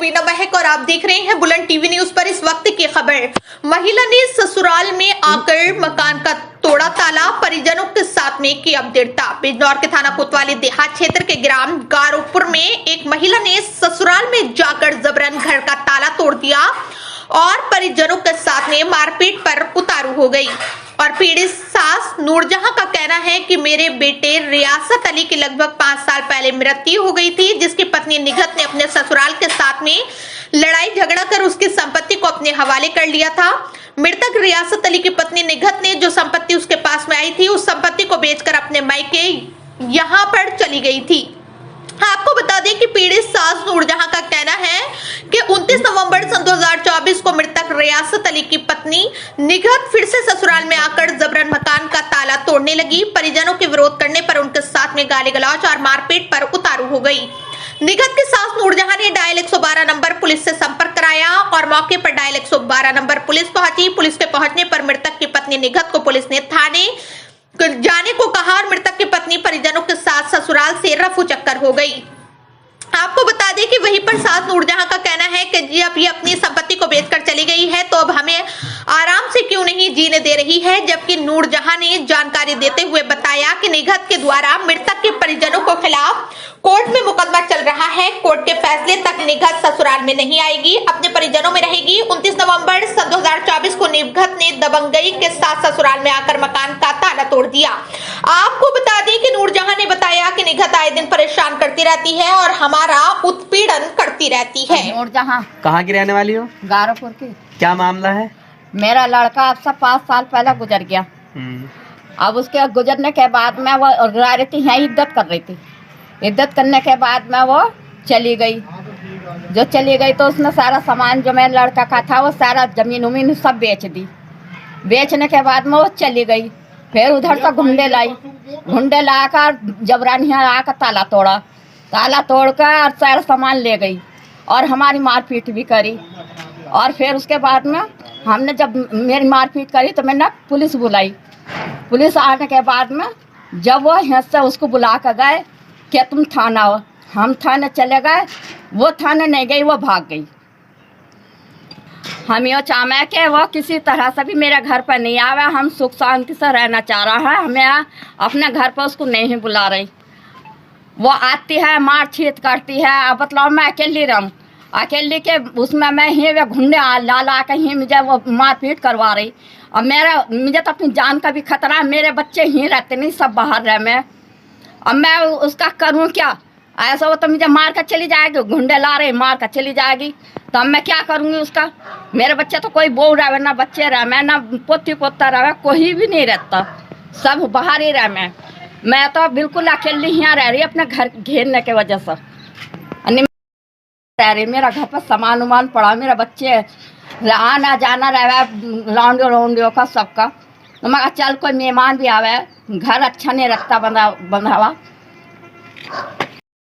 रीना महक और आप देख रहे हैं बुलंद टीवी न्यूज पर इस वक्त की खबर। महिला ने ससुराल में आकर मकान का तोड़ा ताला, परिजनों के साथ में की अपडेटता। बिजनौर के थाना कोतवाली देहात क्षेत्र के ग्राम गारोपुर में एक महिला ने ससुराल में जाकर जबरन घर का ताला तोड़ दिया और परिजनों के साथ में मारपीट पर उतारू हो गई। और पीड़ित सास नूरजहां का कहना है कि मेरे बेटे रियासत अली की लगभग 5 साल पहले मृत्यु हो गई थी, जिसकी पत्नी निगहत ने अपने ससुराल के साथ में लड़ाई झगड़ा कर उसकी संपत्ति को अपने हवाले कर लिया था। मृतक रियासत अली की पत्नी निगहत ने जो संपत्ति उसके पास में आई थी, उस संपत्ति को बेचकर अपने मायके यहाँ पर चली गई थी। आपको बता दें कि पीड़ित सास नूरजहां का कहना है कि 29 नवंबर सन 2024 को मृतक रियासत अली की पत्नी निगहत फिर से ससुराल में आकर जबरन मकान का ताला तोड़ने लगी। परिजनों के विरोध करने पर उनके साथ में गाली गलौज और मारपीट पर उतारू हो गई। निगहत की सास नूरजहां ने डायल 112 नंबर पुलिस से संपर्क कराया और मौके पर डायल 112 नंबर पुलिस पहुंची। पुलिस के पहुंचने पर मृतक की पत्नी निगहत को पुलिस ने थाने जाने को कहा और मृतक की पत्नी परिजनों के साथ ससुराल से रफू चक्कर हो गई। आपको बता दें कि वहीं पर सास नूरजहां का कहना है कि जब ये अपनी संपत्ति को बेचकर चली गई है तो अब हमें आराम से क्यों नहीं जीने दे रही है। जबकि नूरजहां ने जानकारी देते हुए बताया कि निगहत के द्वारा मृतक के परिजनों के खिलाफ कोर्ट में मुकदमा चल रहा है। कोर्ट के फैसले तक निगहत ससुराल में नहीं आएगी, अपने परिजनों में रहेगी। 29 नवंबर सन 2024 को निगहत ने दबंगई के साथ ससुराल में आकर मकान का ताला तोड़ दिया। आपको बता दें कि नूरजहां ने बताया कि निगहत आए दिन परेशान करती रहती है और हमारा उत्पीड़न करती रहती है। नूरजहां कहाँ की रहने वाली हो? गारोपुर की। क्या मामला है? मेरा लड़का अब से 5 साल पहले गुजर गया। अब उसके गुजरने के बाद में वो रह रही थी, यहाँ इद्दत कर रही थी। इद्दत करने के बाद में वो चली गई। जो चली गई तो उसने सारा सामान जो मेरे लड़का का था वो सारा जमीन उमीन सब बेच दी। बेचने के बाद में वो चली गई। फिर उधर से घुंडे लाकर जबरान यहाँ आकर ताला तोड़ा। ताला तोड़कर और सारा सामान ले गई और हमारी मारपीट भी करी। और फिर उसके बाद में हमने जब मेरी मारपीट करी तो मैंने पुलिस बुलाई। पुलिस आने के बाद में जब वो यहाँ से उसको बुला कर गए कि तुम थाना हो, हम थाने चले गए। वो थाने नहीं गई, वो भाग गई। हम ये चाहे कि वो किसी तरह से भी मेरे घर पर नहीं आवे। हम सुख शांति से रहना चाह रहा है। हमें अपने घर पर उसको नहीं बुला रही। वो आती है, मार छीत करती है। अब मतलब मैं अकेली रहूँ, अकेली के उसमें मैं ही वे घुंडे ला ला के ही मुझे वो मारपीट करवा रही। और मुझे तो अपनी जान का भी खतरा है। मेरे बच्चे ही रहते नहीं, सब बाहर रहे। मैं अब मैं उसका करूं क्या? ऐसा हो तो मुझे मार कर चली जाएगी। घुंडे ला रहे, मार कर चली जाएगी तो अब मैं क्या करूंगी उसका? मेरे बच्चे तो कोई बहू रहे ना बच्चे रहे, मैं ना पोती पोता रहे, कोई भी नहीं रहता, सब बाहर ही रहे। मैं तो बिल्कुल अकेली यहाँ रह रही अपने घर घेरने के वजह से रह रही। मेरा घर पर सामान उमान पड़ा, मेरा बच्चे आना जाना रहे, लौंडियों का सबका। तो मैं चल कोई मेहमान भी आवे, घर अच्छा नहीं रखता बंधा हुआ।